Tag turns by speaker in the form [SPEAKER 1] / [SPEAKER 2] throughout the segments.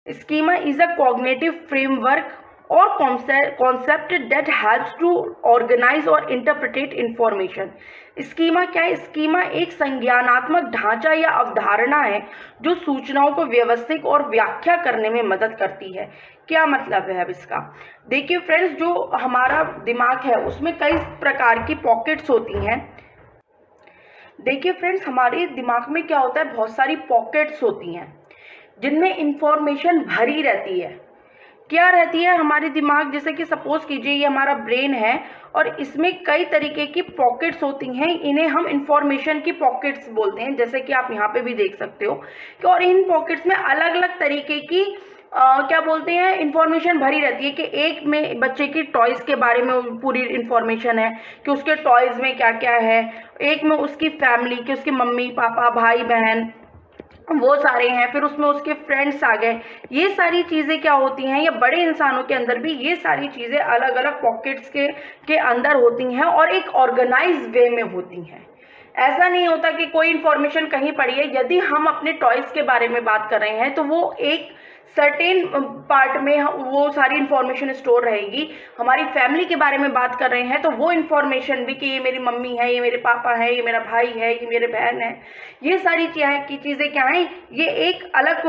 [SPEAKER 1] Schema is a cognitive framework or concept that helps to organize or interpret information. Schema क्या है? Schema एक संज्ञानात्मक ढांचा या अवधारणा है जो सूचनाओं को व्यवस्थित और व्याख्या करने में मदद करती है। क्या मतलब है अब इसका? देखिए फ्रेंड्स, जो हमारा दिमाग है उसमें कई प्रकार की पॉकेट्स होती हैं। देखिए फ्रेंड्स, हमारे दिमाग में क्या होता है, बहुत सारी पॉकेट्स होती हैं जिनमें इंफॉर्मेशन भरी रहती है। क्या रहती है हमारे दिमाग? जैसे कि सपोज कीजिए ये हमारा ब्रेन है और इसमें कई तरीके की पॉकेट्स होती हैं। इन्हें हम इंफॉर्मेशन की पॉकेट्स बोलते हैं, जैसे कि आप यहाँ पे भी देख सकते हो कि और इन पॉकेट्स में अलग अलग तरीके की क्या बोलते हैं, इंफॉर्मेशन भरी रहती है। कि एक में बच्चे की टॉयज के बारे में पूरी इंफॉर्मेशन है कि उसके टॉयज में क्या क्या है। एक में उसकी फैमिली, कि उसके मम्मी पापा भाई बहन वो सारे हैं। फिर उसमें उसके फ्रेंड्स आ गए। ये सारी चीज़ें क्या होती हैं, या बड़े इंसानों के अंदर भी ये सारी चीज़ें अलग अलग पॉकेट्स के अंदर होती हैं और एक ऑर्गेनाइज वे में होती हैं। ऐसा नहीं होता कि कोई इन्फॉर्मेशन कहीं पड़ी है। यदि हम अपने टॉयज के बारे में बात कर रहे हैं तो वो एक सर्टेन पार्ट में वो सारी इंफॉर्मेशन स्टोर रहेगी। हमारी फैमिली के बारे में बात कर रहे हैं तो वो इन्फॉर्मेशन भी, कि ये मेरी मम्मी है, ये मेरे पापा है, ये मेरा भाई है, ये मेरे बहन है, ये सारी चीज़ें क्या हैं, ये एक अलग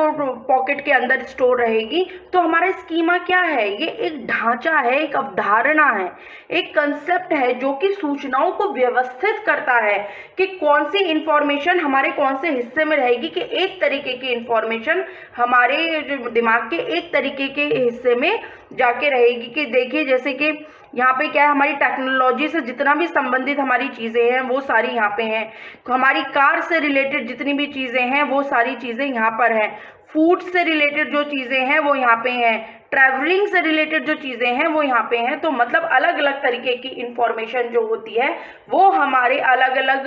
[SPEAKER 1] पॉकेट के अंदर स्टोर रहेगी। तो हमारा स्कीमा क्या है? ये एक ढांचा है, एक अवधारणा है, एक कंसेप्ट है जो कि सूचनाओं को व्यवस्थित करता है कि कौन सी इंफॉर्मेशन हमारे कौन से हिस्से में रहेगी। कि एक तरीके की इंफॉर्मेशन हमारे जो दिमाग के एक तरीके के हिस्से में जाके रहेगी। कि देखिए जैसे कि यहाँ पे क्या है, हमारी टेक्नोलॉजी से जितना भी संबंधित हमारी चीज़ें हैं वो सारी यहाँ पे हैं। हमारी कार से रिलेटेड जितनी भी चीज़ें हैं वो सारी चीज़ें यहाँ पर हैं। फूड से रिलेटेड जो चीज़ें हैं वो यहाँ पे हैं। ट्रैवलिंग से रिलेटेड जो चीज़ें हैं वो यहाँ पे हैं। तो मतलब अलग अलग तरीके की इंफॉर्मेशन जो होती है वो हमारे अलग अलग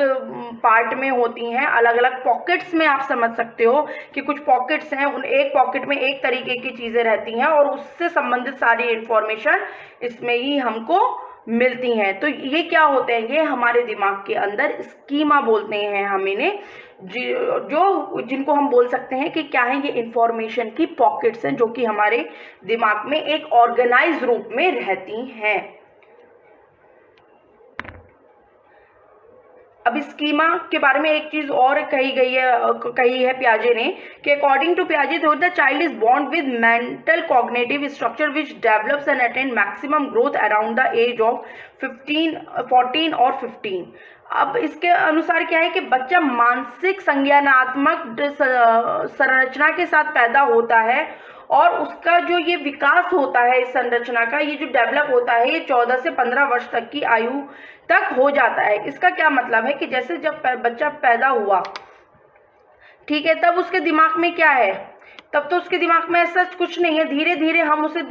[SPEAKER 1] पार्ट में होती हैं, अलग अलग पॉकेट्स में। आप समझ सकते हो कि कुछ पॉकेट्स हैं, उन एक पॉकेट में एक तरीके की चीज़ें रहती हैं और उससे संबंधित सारी इंफॉर्मेशन इसमें ही हमको मिलती हैं। तो ये क्या होते हैं, ये हमारे दिमाग के अंदर स्कीमा बोलते हैं हम इन्हें, जो जिनको हम बोल सकते हैं कि क्या है, ये इंफॉर्मेशन की पॉकेट्स हैं जो कि हमारे दिमाग में एक ऑर्गेनाइज रूप में रहती हैं। अब स्कीमा के बारे में एक चीज और कही है पियाजे ने कि अकॉर्डिंग टू पियाजे the child is born with mental cognitive structure which develops and attain maximum growth around the age of 14 और 15। अब इसके अनुसार क्या है कि बच्चा मानसिक संज्ञानात्मक संरचना के साथ पैदा होता है और उसका जो ये विकास होता है इस संरचना का, ये जो डेवलप होता है, ये 14 से 15 वर्ष तक की आयु तक हो जाता है। इसका क्या मतलब है कि जैसे जब बच्चा पैदा हुआ, ठीक है, तब उसके दिमाग में क्या है, तब तो उसके दिमाग में ऐसा कुछ नहीं है। धीरे धीरे हम उसे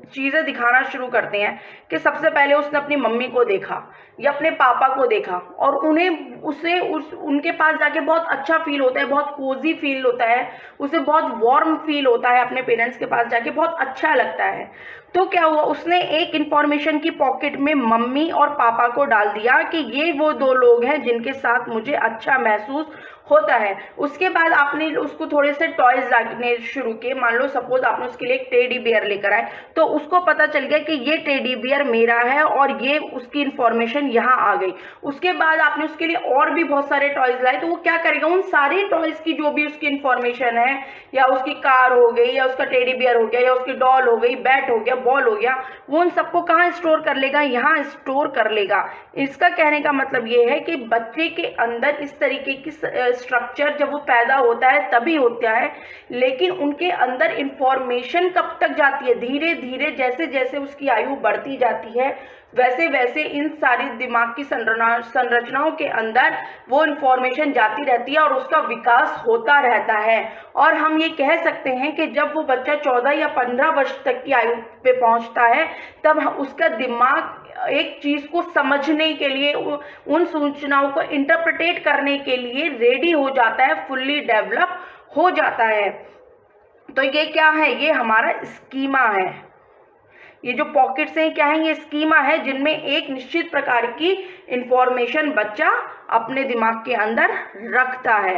[SPEAKER 1] चीज़ें दिखाना शुरू करते हैं कि सबसे पहले उसने अपनी मम्मी को देखा या अपने पापा को देखा और उनके पास जाके बहुत अच्छा फील होता है, बहुत कोजी फील होता है, उसे बहुत वार्म फील होता है। अपने पेरेंट्स के पास जाके बहुत अच्छा लगता है। तो क्या हुआ, उसने एक इंफॉर्मेशन की पॉकेट में मम्मी और पापा को डाल दिया कि ये वो दो लोग हैं जिनके साथ मुझे अच्छा महसूस होता है। उसके बाद आपने उसको थोड़े से टॉयज लाने शुरू किए। मान लो सपोज आपने उसके लिए एक टेडी बियर लेकर आए, तो उसको पता चल गया कि ये टेडी बियर मेरा है और ये उसकी इंफॉर्मेशन यहाँ आ गई। उसके बाद आपने उसके लिए और भी बहुत सारे टॉयज लाए, तो वो क्या करेगा, उन सारे टॉयज की जो भी उसकी इंफॉर्मेशन है, या उसकी कार हो गई, या उसका टेडी बियर हो गया, या उसकी डॉल हो गई, बैट हो गया, बॉल हो गया, वो उन सबको कहाँ स्टोर कर लेगा, यहाँ स्टोर कर लेगा। इसका कहने का मतलब ये है कि बच्चे के अंदर इस तरीके की स्ट्रक्चर जब वो पैदा होता है तभी होता है, लेकिन उनके अंदर इंफॉर्मेशन कब तक जाती है, धीरे धीरे जैसे जैसे उसकी आयु बढ़ती जाती है वैसे वैसे इन सारी दिमाग की संरचनाओं के अंदर वो इंफॉर्मेशन जाती रहती है और उसका विकास होता रहता है। और हम ये कह सकते हैं कि जब वो बच्चा 14 या 15 वर्ष तक की आयु पे पहुंचता है तब उसका दिमाग एक चीज को समझने के लिए, उन सूचनाओं को इंटरप्रेट करने के लिए रेडी हो जाता है, फुल्ली डेवलप हो जाता है। तो ये क्या है, ये हमारा स्कीमा है। ये जो पॉकेट्स हैं क्या है, ये स्कीमा है जिनमें एक निश्चित प्रकार की इंफॉर्मेशन बच्चा अपने दिमाग के अंदर रखता है।